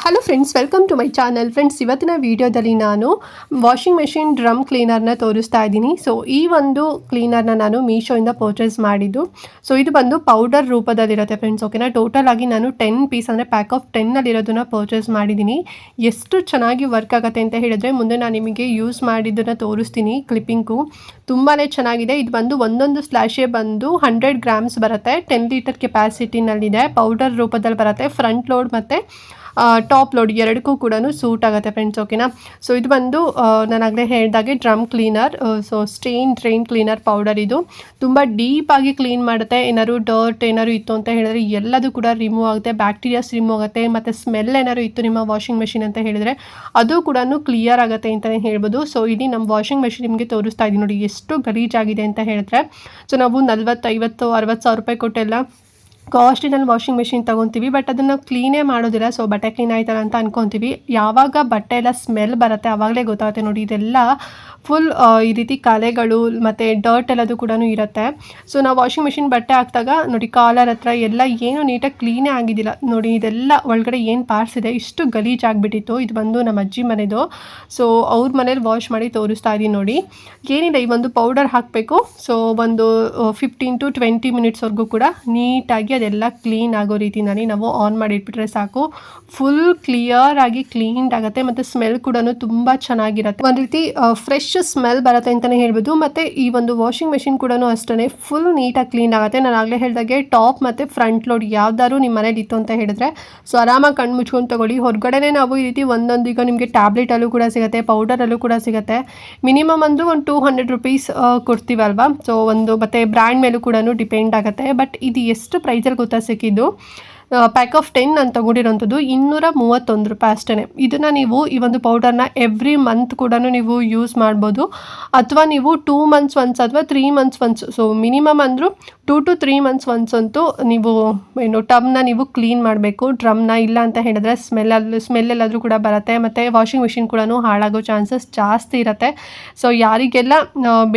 Hello friends, welcome to my channel. Friends, ಇವತ್ತಿನ ವಿಡಿಯೋದಲ್ಲಿ ನಾನು ವಾಷಿಂಗ್ ಮೆಷಿನ್ ಡ್ರಮ್ ಕ್ಲೀನರ್ನ ತೋರಿಸ್ತಾ ಇದ್ದೀನಿ. ಸೊ ಈ ಒಂದು ಕ್ಲೀನರ್ನ ನಾನು ಮೀಶೋಯಿಂದ ಪರ್ಚೇಸ್ ಮಾಡಿದ್ದು. ಸೊ ಇದು ಬಂದು ಪೌಡರ್ ರೂಪದಲ್ಲಿರುತ್ತೆ ಫ್ರೆಂಡ್ಸ್. ಓಕೆನಾ, ಟೋಟಲ್ ಆಗಿ ನಾನು 10 ಪೀಸ್ ಅಂದರೆ ಪ್ಯಾಕ್ ಆಫ್ 10ನಲ್ಲಿರೋದನ್ನ ಪರ್ಚೇಸ್ ಮಾಡಿದ್ದೀನಿ. ಎಷ್ಟು ಚೆನ್ನಾಗಿ ವರ್ಕ್ ಆಗುತ್ತೆ ಅಂತ ಹೇಳಿದ್ರೆ ಮುಂದೆ ನಾನು ನಿಮಗೆ ಯೂಸ್ ಮಾಡಿದ್ದನ್ನು ತೋರಿಸ್ತೀನಿ. ಕ್ಲಿಪ್ಪಿಂಗು ತುಂಬಾ ಚೆನ್ನಾಗಿದೆ. ಇದು ಬಂದು ಒಂದೊಂದು ಸ್ಲಾಶೇ ಬಂದು 100 ಗ್ರಾಮ್ಸ್ ಬರುತ್ತೆ. 10 ಲೀಟರ್ ಕೆಪಾಸಿಟಿನಲ್ಲಿದೆ. ಪೌಡರ್ ರೂಪದಲ್ಲಿ ಬರುತ್ತೆ. ಫ್ರಂಟ್ ಲೋಡ್ ಮತ್ತು ಟಾಪ್ ಲೋಡ್ ಎರಡಕ್ಕೂ ಕೂಡ ಸೂಟ್ ಆಗುತ್ತೆ ಫ್ರೆಂಡ್ಸ್. ಓಕೆನಾ, ಸೊ ಇದು ಬಂದು ನಾನು ಆಗಲೇ ಹೇಳಿದಾಗೆ drum cleaner. So drain cleaner powder. ಇದು ತುಂಬ ಡೀಪಾಗಿ ಕ್ಲೀನ್ ಮಾಡುತ್ತೆ. ಏನಾದ್ರು ಡರ್ಟ್ ಏನಾದ್ರು ಇತ್ತು ಅಂತ ಹೇಳಿದ್ರೆ ಎಲ್ಲದು ಕೂಡ ರಿಮೂವ್ ಆಗುತ್ತೆ. ಬ್ಯಾಕ್ಟೀರಿಯಾಸ್ ರಿಮೂವ್ ಆಗುತ್ತೆ. ಮತ್ತು ಸ್ಮೆಲ್ ಏನಾದ್ರು ಇತ್ತು ನಿಮ್ಮ ವಾಷಿಂಗ್ ಮೆಷಿನ್ ಅಂತ ಹೇಳಿದರೆ ಅದು ಕೂಡ ಕ್ಲಿಯರ್ ಆಗುತ್ತೆ ಅಂತಲೇ ಹೇಳ್ಬೋದು. ಸೊ ಇಲ್ಲಿ ನಮ್ಮ ವಾಷಿಂಗ್ ಮೆಷಿನ್ ನಿಮಗೆ ತೋರಿಸ್ತಾ ಇದ್ದೀನಿ ನೋಡಿ, ಎಷ್ಟು ಗಲೀಜಾಗಿದೆ ಅಂತ ಹೇಳಿದ್ರೆ. ಸೊ ನಾವು 40, 50, 60 ಸಾವಿರ ರೂಪಾಯಿ ಕೊಟ್ಟೆಲ್ಲ ಕಾಸ್ಟಿನಲ್ಲಿ ವಾಷಿಂಗ್ ಮೆಷಿನ್ ತೊಗೊತೀವಿ, ಬಟ್ ಅದನ್ನು ಕ್ಲೀನೇ ಮಾಡೋದಿಲ್ಲ. ಸೊ ಬಟ್ಟೆ ಕ್ಲೀನ್ ಆಯ್ತಲ್ಲ ಅಂತ ಅನ್ಕೊತೀವಿ. ಯಾವಾಗ ಬಟ್ಟೆ ಎಲ್ಲ ಸ್ಮೆಲ್ ಬರುತ್ತೆ ಆವಾಗಲೇ ಗೊತ್ತಾಗುತ್ತೆ ನೋಡಿ. ಇದೆಲ್ಲ ಫುಲ್ ಈ ರೀತಿ ಕಲೆಗಳು ಮತ್ತು ಡರ್ಟ್ ಎಲ್ಲದು ಕೂಡ ಇರುತ್ತೆ. ಸೊ ನಾವು ವಾಷಿಂಗ್ ಮೆಷಿನ್ ಬಟ್ಟೆ ಹಾಕಿದಾಗ ನೋಡಿ, ಕಾಲರ್ ಹತ್ರ ಎಲ್ಲ ಏನು ನೀಟಾಗಿ ಕ್ಲೀನೇ ಆಗಿದ್ದಿಲ್ಲ ನೋಡಿ. ಇದೆಲ್ಲ ಒಳಗಡೆ ಏನು ಪಾರ್ಟ್ಸ್ ಇದೆ ಇಷ್ಟು ಗಲೀಜಾಗಿಬಿಟ್ಟಿತ್ತು. ಇದು ಬಂದು ನಮ್ಮ ಅಜ್ಜಿ ಮನೆದು. ಸೊ ಅವ್ರ ಮನೇಲಿ ವಾಶ್ ಮಾಡಿ ತೋರಿಸ್ತಾ ಇದ್ದೀನಿ ನೋಡಿ. ಏನಿಲ್ಲ, ಈ ಒಂದು ಪೌಡರ್ ಹಾಕಬೇಕು. ಸೊ ಒಂದು 15 to 20 ಮಿನಿಟ್ಸ್ವರೆಗೂ ಕೂಡ ನೀಟಾಗಿ ಅದೆಲ್ಲ ಕ್ಲೀನ್ ಆಗೋ ರೀತಿನಲ್ಲಿ ನಾವು ಆನ್ ಮಾಡಿ ಇಟ್ಬಿಟ್ರೆ ಸಾಕು. ಫುಲ್ ಕ್ಲಿಯರ್ ಆಗಿ ಕ್ಲೀನ್ಡ್ ಆಗುತ್ತೆ. ಮತ್ತು ಸ್ಮೆಲ್ ಕೂಡ ತುಂಬ ಚೆನ್ನಾಗಿರುತ್ತೆ. ಒಂದು ರೀತಿ ಫ್ರೆಶ್ ಸ್ಮೆಲ್ ಬರುತ್ತೆ ಅಂತಲೇ ಹೇಳ್ಬೋದು. ಮತ್ತು ಈ ಒಂದು ವಾಷಿಂಗ್ ಮೆಷಿನ್ ಕೂಡ ಅಷ್ಟೇ ಫುಲ್ ನೀಟಾಗಿ ಕ್ಲೀನ್ ಆಗುತ್ತೆ. ನಾನು ಆಗಲೇ ಹೇಳಿದಾಗೆ ಟಾಪ್ ಮತ್ತು ಫ್ರಂಟ್ ಲೋಡ್ ಯಾವ್ದಾದ್ರು ನಿಮ್ಮ ಮನೇಲಿ ಇತ್ತು ಅಂತ ಹೇಳಿದ್ರೆ ಸೊ ಆರಾಮಾಗಿ ಕಣ್ಣು ಮುಚ್ಕೊಂಡು ತಗೊಳ್ಳಿ. ಹೊರಗಡೆ ನಾವು ಈ ರೀತಿ ಒಂದೊಂದು ಈಗ ನಿಮಗೆ ಟ್ಯಾಬ್ಲೆಟಲ್ಲೂ ಕೂಡ ಸಿಗುತ್ತೆ, ಪೌಡರಲ್ಲೂ ಕೂಡ ಸಿಗುತ್ತೆ. ಮಿನಿಮಮ್ ಅಂದರೂ ಒಂದು 200 ರುಪೀಸ್ ಕೊಡ್ತೀವಲ್ವಾ. ಸೊ ಒಂದು ಮತ್ತು ಬ್ರ್ಯಾಂಡ್ ಮೇಲೂ ಕೂಡ ಡಿಪೆಂಡ್ ಆಗುತ್ತೆ. ಬಟ್ ಇದು ಎಷ್ಟು ಪ್ರೈಸಲ್ಲಿ ಗೊತ್ತಾ ಸಿಕ್ಕಿದ್ದು? ಪ್ಯಾಕ್ ಆಫ್ 10 ನಾನು ತೊಗೊಂಡಿರೋಂಥದ್ದು 231 ರೂಪಾಯಿ ಅಷ್ಟೇ. ಇದನ್ನು ನೀವು ಈ ಒಂದು ಪೌಡರ್ನ ಎವ್ರಿ ಮಂತ್ ಕೂಡ ನೀವು ಯೂಸ್ ಮಾಡ್ಬೋದು. ಅಥವಾ ನೀವು 2 ಮಂತ್ಸ್ ಒನ್ಸ್ ಅಥವಾ 3 ಮಂತ್ಸ್ ಒನ್ಸ್, ಸೊ ಮಿನಿಮಮ್ ಅಂದರೂ 2 to 3 ಮಂತ್ಸ್ ಒನ್ಸ್ ಅಂತೂ ನೀವು ಟಬ್ನ ನೀವು ಕ್ಲೀನ್ ಮಾಡಬೇಕು, ಡ್ರಮ್ನ. ಇಲ್ಲ ಅಂತ ಹೇಳಿದ್ರೆ ಸ್ಮೆಲ್ ಎಲ್ಲಾದರೂ ಕೂಡ ಬರುತ್ತೆ. ಮತ್ತು ವಾಷಿಂಗ್ ಮಿಷಿನ್ ಕೂಡ ಹಾಳಾಗೋ ಚಾನ್ಸಸ್ ಜಾಸ್ತಿ ಇರುತ್ತೆ. ಸೊ ಯಾರಿಗೆಲ್ಲ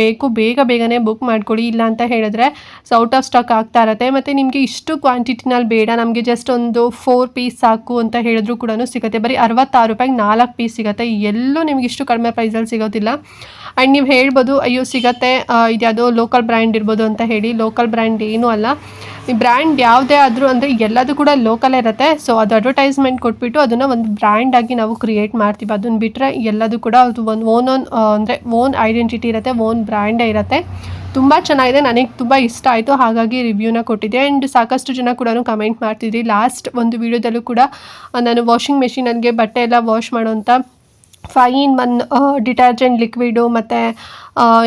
ಬೇಕು ಬೇಗನೆ ಬುಕ್ ಮಾಡ್ಕೊಳ್ಳಿ. ಇಲ್ಲ ಅಂತ ಹೇಳಿದ್ರೆ ಸೊ ಔಟ್ ಆಫ್ ಸ್ಟಾಕ್ ಆಗ್ತಾ ಇರುತ್ತೆ. ಮತ್ತು ನಿಮಗೆ ಇಷ್ಟು ಕ್ವಾಂಟಿಟಿನಲ್ಲಿ ಬೇಡ, ನಮಗೆ ಜಸ್ಟ್ ಒಂದು 4 ಪೀಸ್ ಸಾಕು ಅಂತ ಹೇಳಿದ್ರು ಕೂಡ ಸಿಗುತ್ತೆ. ಬರೀ 66 ರೂಪಾಯಿಗೆ 4 ಪೀಸ್ ಸಿಗುತ್ತೆ. ಎಲ್ಲೂ ನಿಮ್ಗೆ ಇಷ್ಟು ಕಡಿಮೆ ಪ್ರೈಸಲ್ಲಿ ಸಿಗೋದಿಲ್ಲ. ಆ್ಯಂಡ್ ನೀವು ಹೇಳ್ಬೋದು, ಅಯ್ಯೋ ಸಿಗುತ್ತೆ, ಇದ್ಯಾವುದೋ ಲೋಕಲ್ ಬ್ರ್ಯಾಂಡ್ ಇರ್ಬೋದು ಅಂತ ಹೇಳಿ. ಲೋಕಲ್ ಬ್ರ್ಯಾಂಡ್ ಏನೂ ಅಲ್ಲ. ಈ ಬ್ರ್ಯಾಂಡ್ ಯಾವುದೇ ಆದರೂ ಅಂದರೆ ಎಲ್ಲದು ಕೂಡ ಲೋಕಲ್ ಇರುತ್ತೆ. ಸೊ ಅದು ಅಡ್ವರ್ಟೈಸ್ಮೆಂಟ್ ಕೊಟ್ಬಿಟ್ಟು ಅದನ್ನು ಒಂದು ಬ್ರ್ಯಾಂಡಾಗಿ ನಾವು ಕ್ರಿಯೇಟ್ ಮಾಡ್ತೀವಿ. ಅದನ್ನು ಬಿಟ್ಟರೆ ಎಲ್ಲದು ಕೂಡ ಅದು ಒಂದು ಅಂದರೆ ಓನ್ ಐಡೆಂಟಿಟಿ ಇರುತ್ತೆ, ಓನ್ ಬ್ರ್ಯಾಂಡೇ ಇರುತ್ತೆ. ತುಂಬ ಚೆನ್ನಾಗಿದೆ, ನನಗೆ ತುಂಬ ಇಷ್ಟ ಆಯಿತು, ಹಾಗಾಗಿ ರಿವ್ಯೂನ ಕೊಟ್ಟಿದ್ದೆ. ಆ್ಯಂಡ್ ಸಾಕಷ್ಟು ಜನ ಕೂಡ ಕಮೆಂಟ್ ಮಾಡ್ತಿದ್ರಿ. ಲಾಸ್ಟ್ ಒಂದು ವೀಡಿಯೋದಲ್ಲೂ ಕೂಡ ನಾನು ವಾಷಿಂಗ್ ಮೆಷಿನಲ್ಲಿ ಬಟ್ಟೆ ಎಲ್ಲ ವಾಶ್ ಮಾಡೋಂಥ 5-in-1 ಡಿಟರ್ಜೆಂಟ್ ಲಿಕ್ವಿಡು ಮತ್ತು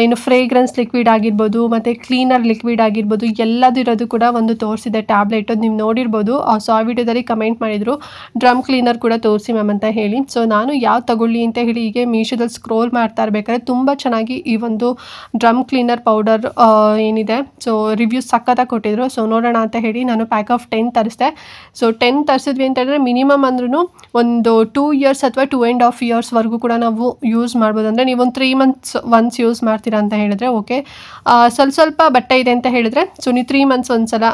ಏನು ಫ್ರೇಗ್ರೆನ್ಸ್ ಲಿಕ್ವಿಡ್ ಆಗಿರ್ಬೋದು ಮತ್ತು ಕ್ಲೀನರ್ ಲಿಕ್ವಿಡ್ ಆಗಿರ್ಬೋದು ಎಲ್ಲದು ಇರೋದು ಕೂಡ ಒಂದು ತೋರಿಸಿದೆ ಟ್ಯಾಬ್ಲೆಟ್. ನೀವು ನೋಡಿರ್ಬೋದು. ಸೊ ಆ ವಿಡಿಯೋದಲ್ಲಿ ಕಮೆಂಟ್ ಮಾಡಿದರು ಡ್ರಮ್ ಕ್ಲೀನರ್ ಕೂಡ ತೋರಿಸಿ ಮ್ಯಾಮ್ ಅಂತ ಹೇಳಿ. ಸೊ ನಾನು ಯಾವ್ದು ತಗೊಳ್ಳಿ ಅಂತ ಹೇಳಿ ಹೀಗೆ ಮೀಶೋದಲ್ಲಿ ಸ್ಕ್ರೋಲ್ ಮಾಡ್ತಾ ಇರಬೇಕಾದ್ರೆ ತುಂಬ ಚೆನ್ನಾಗಿ ಈ ಒಂದು ಡ್ರಮ್ ಕ್ಲೀನರ್ ಪೌಡರ್ ಏನಿದೆ ಸೊ ರಿವ್ಯೂಸ್ ಸಕ್ಕತ್ತಾಗಿ ಕೊಟ್ಟಿದ್ರು. ಸೊ ನೋಡೋಣ ಅಂತ ಹೇಳಿ ನಾನು ಪ್ಯಾಕ್ ಆಫ್ 10 ತರಿಸಿದೆ. ಸೊ 10 ತರಿಸಿದ್ವಿ ಅಂತ ಹೇಳಿದ್ರೆ ಮಿನಿಮಮ್ ಅಂದ್ರೂ ಒಂದು 2 ಇಯರ್ಸ್ ಅಥವಾ 2.5 ಇಯರ್ಸ್ವರೆಗೂ ಕೂಡ ನಾವು ಯೂಸ್ ಮಾಡ್ಬೋದು. ಅಂದರೆ ನೀವು ಒಂದು 3 ಮಂತ್ಸ್ ಒನ್ಸ್ ಯೂಸ್ ಮಾಡ್ತೀರಾ ಅಂತ ಹೇಳಿದ್ರೆ ಓಕೆ. ಸ್ವಲ್ಪ ಬಟ್ಟೆ ಇದೆ ಅಂತ ಹೇಳಿದ್ರೆ ಸೊ ನೀವು 3 ಮಂತ್ಸ್ ಒಂದ್ಸಲ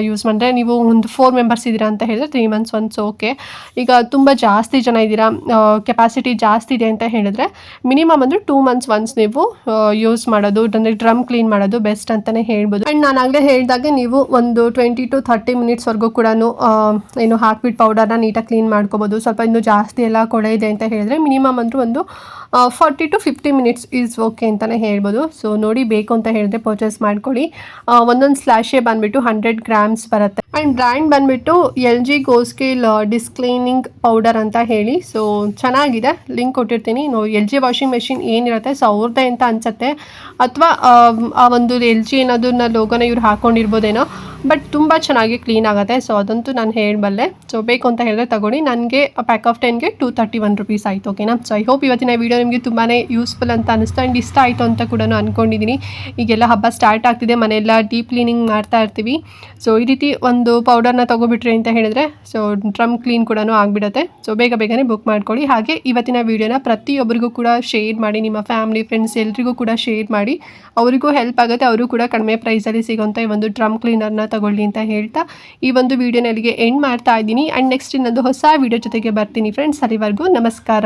ಯೂಸ್ ಮಾಡಿದ್ರೆ, ನೀವು ಒಂದು 4 ಮೆಂಬರ್ಸ್ ಇದ್ದೀರಾ ಅಂತ ಹೇಳಿದ್ರೆ 3 ಮಂತ್ಸ್ ಒನ್ಸ್ ಓಕೆ. ಈಗ ತುಂಬ ಜಾಸ್ತಿ ಜನ ಇದ್ದೀರಾ, ಕೆಪಾಸಿಟಿ ಜಾಸ್ತಿ ಇದೆ ಅಂತ ಹೇಳಿದ್ರೆ ಮಿನಿಮಮ್ ಅಂದರೆ 2 ಮಂತ್ಸ್ ಒನ್ಸ್ ನೀವು ಯೂಸ್ ಮಾಡೋದು, ಅಂದರೆ ಡ್ರಮ್ ಕ್ಲೀನ್ ಮಾಡೋದು ಬೆಸ್ಟ್ ಅಂತಲೇ ಹೇಳ್ಬೋದು. ಆ್ಯಂಡ್ ನಾನು ಆಗಲೇ ಹೇಳಿದಾಗೆ ನೀವು ಒಂದು 20 to 30 ಮಿನಿಟ್ಸ್ವರೆಗೂ ಕೂಡ ಏನು ಹಾಕ್ಬಿಟ್ಟು ಪೌಡರ್ನ ನೀಟಾಗಿ ಕ್ಲೀನ್ ಮಾಡ್ಕೋಬೋದು. ಸ್ವಲ್ಪ ಇನ್ನೂ ಜಾಸ್ತಿ ಎಲ್ಲ ಕೊಳೆ ಇದೆ ಅಂತ ಹೇಳಿದ್ರೆ ಮಿನಿಮಮ್ ಅಂದರೂ ಒಂದು 40 to 50 ಮಿನಿಟ್ಸ್ ಈಸ್ ಓಕೆ ಅಂತಲೇ ಹೇಳ್ಬೋದು. ಸೊ ನೋಡಿ, ಬೇಕು ಅಂತ ಹೇಳಿದ್ರೆ ಪರ್ಚೇಸ್ ಮಾಡ್ಕೊಳ್ಳಿ. ಒಂದೊಂದು ಸ್ಲಾಶೇ ಬಂದುಬಿಟ್ಟು 100 ಗ್ರಾಮ್ಸ್ ಬರುತ್ತೆ. ಆ್ಯಂಡ್ ಬ್ರ್ಯಾಂಡ್ ಬಂದುಬಿಟ್ಟು LG ಗೋಸ್ಕಿಲ್ ಡಿಸ್ಕ್ಲೀನಿಂಗ್ ಪೌಡರ್ ಅಂತ ಹೇಳಿ. ಸೊ ಚೆನ್ನಾಗಿದೆ, ಲಿಂಕ್ ಕೊಟ್ಟಿರ್ತೀನಿ. LG ವಾಷಿಂಗ್ ಮೆಷಿನ್ ಏನಿರುತ್ತೆ ಸೊ ಅವ್ರದ್ದೇ ಅಂತ ಅನಿಸುತ್ತೆ. ಅಥವಾ ಆ ಒಂದು LG ಅನ್ನೋದನ್ನ ಲೋಗೋನ ಇವ್ರು ಹಾಕ್ಕೊಂಡಿರ್ಬೋದೇನೋ. ಬಟ್ ತುಂಬ ಚೆನ್ನಾಗಿ ಕ್ಲೀನ್ ಆಗುತ್ತೆ. ಸೊ ಅದಂತೂ ನಾನು ಹೇಳಬಲ್ಲೆ. ಸೊ ಬೇಕು ಅಂತ ಹೇಳಿದ್ರೆ ತಗೊಳ್ಳಿ. ನನಗೆ ಪ್ಯಾಕ್ ಆಫ್ 10ಗೆ 231 ರುಪೀಸ್ ಆಯಿತು. ಓಕೆನಾ. ಸೊ ಐ ಹೋಪ್ ಇವತ್ತಿನ ವೀಡಿಯೋ ನಿಮಗೆ ತುಂಬಾ ಯೂಸ್ಫುಲ್ ಅಂತ ಅನಿಸ್ತು ಆ್ಯಂಡ್ ಇಷ್ಟ ಆಯಿತು ಅಂತ ಕೂಡ ಅಂದ್ಕೊಂಡಿದ್ದೀನಿ. ಈಗೆಲ್ಲ ಹಬ್ಬ ಸ್ಟಾರ್ಟ್ ಆಗ್ತಿದೆ, ಮನೆಯೆಲ್ಲ ಡೀಪ್ ಕ್ಲೀನಿಂಗ್ ಮಾಡ್ತಾ ಇರ್ತೀವಿ. ಸೊ ಈ ರೀತಿ ಒಂದು ಪೌಡರ್ನ ತೊಗೊಬಿಟ್ರಿ ಅಂತ ಹೇಳಿದ್ರೆ ಸೊ ಡ್ರಮ್ ಕ್ಲೀನ್ ಕೂಡ ಆಗಿಬಿಡುತ್ತೆ. ಸೊ ಬೇಗನೆ ಬುಕ್ ಮಾಡ್ಕೊಳ್ಳಿ. ಹಾಗೆ ಇವತ್ತಿನ ವೀಡಿಯೋನ ಪ್ರತಿಯೊಬ್ಬರಿಗೂ ಕೂಡ ಶೇರ್ ಮಾಡಿ, ನಿಮ್ಮ ಫ್ಯಾಮಿಲಿ ಫ್ರೆಂಡ್ಸ್ ಎಲ್ರಿಗೂ ಕೂಡ ಶೇರ್ ಮಾಡಿ. ಅವರಿಗೂ ಹೆಲ್ಪ್ ಆಗುತ್ತೆ, ಅವರು ಕೂಡ ಕಡಿಮೆ ಪ್ರೈಸಲ್ಲಿ ಸಿಗೋಂಥ ಈ ಒಂದು ಡ್ರಮ್ ಕ್ಲೀನರ್ನ ತಗೊಳ್ಳಿ ಅಂತ ಹೇಳ್ತಾ ಈ ಒಂದು ವಿಡಿಯೋನ ಇಲ್ಲಿಗೆ ಎಂಡ್ ಮಾಡ್ತಾ ಇದ್ದೀನಿ. ಆ್ಯಂಡ್ ನೆಕ್ಸ್ಟ್ ಇನ್ನೊಂದು ಹೊಸ ವಿಡಿಯೋ ಜೊತೆಗೆ ಬರ್ತೀನಿ ಫ್ರೆಂಡ್ಸ್. ಅಲ್ಲಿವರೆಗೂ ನಮಸ್ಕಾರ.